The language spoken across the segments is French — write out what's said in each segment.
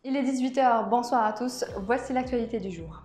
Il est 18 h, bonsoir à tous, voici l'actualité du jour.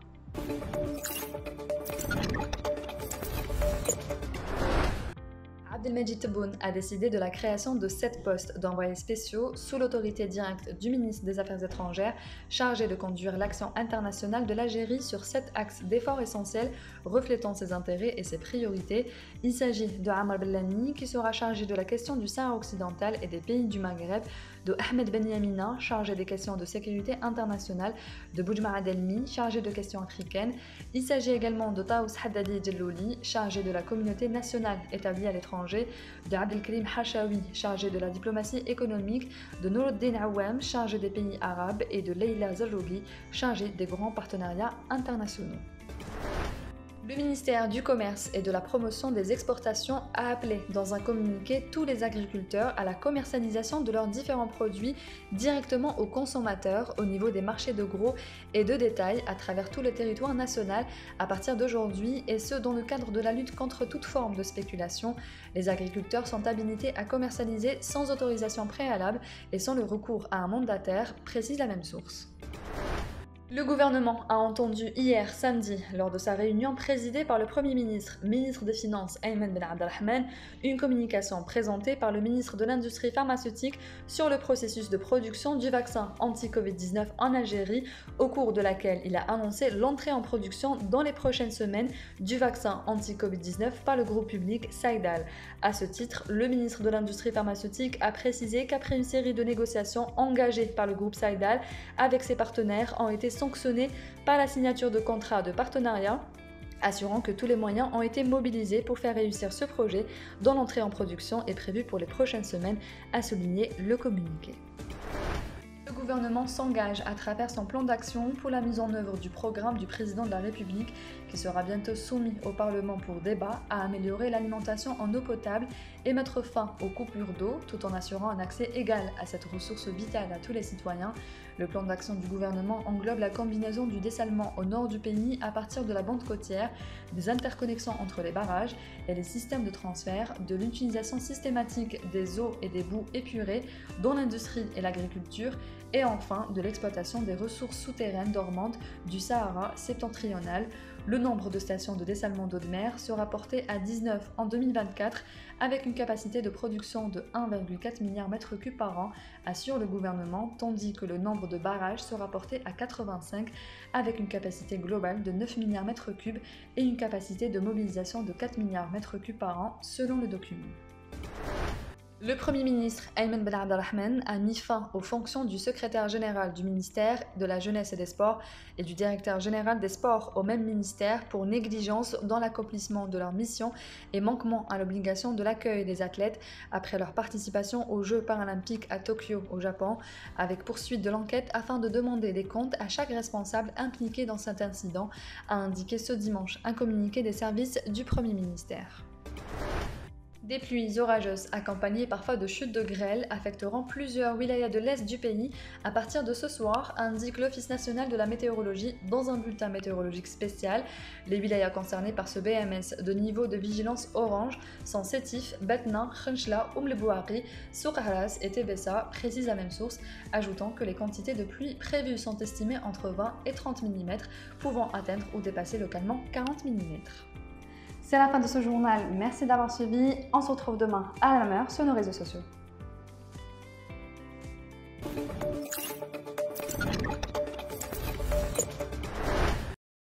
Abdelmajid Tebboune a décidé de la création de 7 postes d'envoyés spéciaux sous l'autorité directe du ministre des Affaires étrangères chargé de conduire l'action internationale de l'Algérie sur 7 axes d'efforts essentiels reflétant ses intérêts et ses priorités. Il s'agit de Amr Bellani qui sera chargé de la question du Sahara occidental et des pays du Maghreb, de Ahmed Ben Yamina chargé des questions de sécurité internationale, de Boujma Adelmi chargé de questions africaines. Il s'agit également de Taous Haddadi Djellouli chargé de la communauté nationale établie à l'étranger, de Abdelkrim Hachawi chargé de la diplomatie économique, de Noureddin Awam chargé des pays arabes et de Leila Zarrougui chargé des grands partenariats internationaux. Le ministère du Commerce et de la Promotion des Exportations a appelé dans un communiqué tous les agriculteurs à la commercialisation de leurs différents produits directement aux consommateurs au niveau des marchés de gros et de détail à travers tout le territoire national à partir d'aujourd'hui, et ce dans le cadre de la lutte contre toute forme de spéculation. Les agriculteurs sont habilités à commercialiser sans autorisation préalable et sans le recours à un mandataire, précise la même source. Le gouvernement a entendu hier samedi, lors de sa réunion présidée par le Premier ministre, ministre des Finances Ayman Ben Abdelrahman, une communication présentée par le ministre de l'Industrie pharmaceutique sur le processus de production du vaccin anti-Covid-19 en Algérie, au cours de laquelle il a annoncé l'entrée en production dans les prochaines semaines du vaccin anti-Covid-19 par le groupe public Saïdal. À ce titre, le ministre de l'Industrie pharmaceutique a précisé qu'après une série de négociations engagées par le groupe Saïdal avec ses partenaires ont été sanctionnés par la signature de contrats de partenariat, assurant que tous les moyens ont été mobilisés pour faire réussir ce projet dont l'entrée en production est prévue pour les prochaines semaines, a souligné le communiqué. Le gouvernement s'engage à travers son plan d'action pour la mise en œuvre du programme du président de la République, qui sera bientôt soumis au Parlement pour débat, à améliorer l'alimentation en eau potable et mettre fin aux coupures d'eau tout en assurant un accès égal à cette ressource vitale à tous les citoyens. Le plan d'action du gouvernement englobe la combinaison du dessalement au nord du pays à partir de la bande côtière, des interconnexions entre les barrages et les systèmes de transfert, de l'utilisation systématique des eaux et des boues épurées dans l'industrie et l'agriculture, et enfin de l'exploitation des ressources souterraines dormantes du Sahara septentrional. Le nombre de stations de dessalement d'eau de mer sera porté à 19 en 2024 avec une capacité de production de 1,4 milliard m3 par an, assure le gouvernement, tandis que le nombre de barrages sera porté à 85 avec une capacité globale de 9 milliards m3 et une capacité de mobilisation de 4 milliards m3 par an selon le document. Le Premier ministre Ayman Ben Abdelrahman a mis fin aux fonctions du secrétaire général du ministère de la Jeunesse et des Sports et du directeur général des Sports au même ministère pour négligence dans l'accomplissement de leur mission et manquement à l'obligation de l'accueil des athlètes après leur participation aux Jeux paralympiques à Tokyo au Japon, avec poursuite de l'enquête afin de demander des comptes à chaque responsable impliqué dans cet incident, a indiqué ce dimanche un communiqué des services du Premier ministère. Des pluies orageuses accompagnées parfois de chutes de grêle affecteront plusieurs wilayas de l'est du pays à partir de ce soir, indique l'Office national de la météorologie dans un bulletin météorologique spécial. Les wilayas concernés par ce BMS de niveau de vigilance orange sont Sétif, Batna, Khenchela, le Bouhari, Souk Ahras et Tébessa, précise la même source, ajoutant que les quantités de pluie prévues sont estimées entre 20 et 30 mm, pouvant atteindre ou dépasser localement 40 mm. C'est la fin de ce journal, merci d'avoir suivi, on se retrouve demain à la même heure sur nos réseaux sociaux.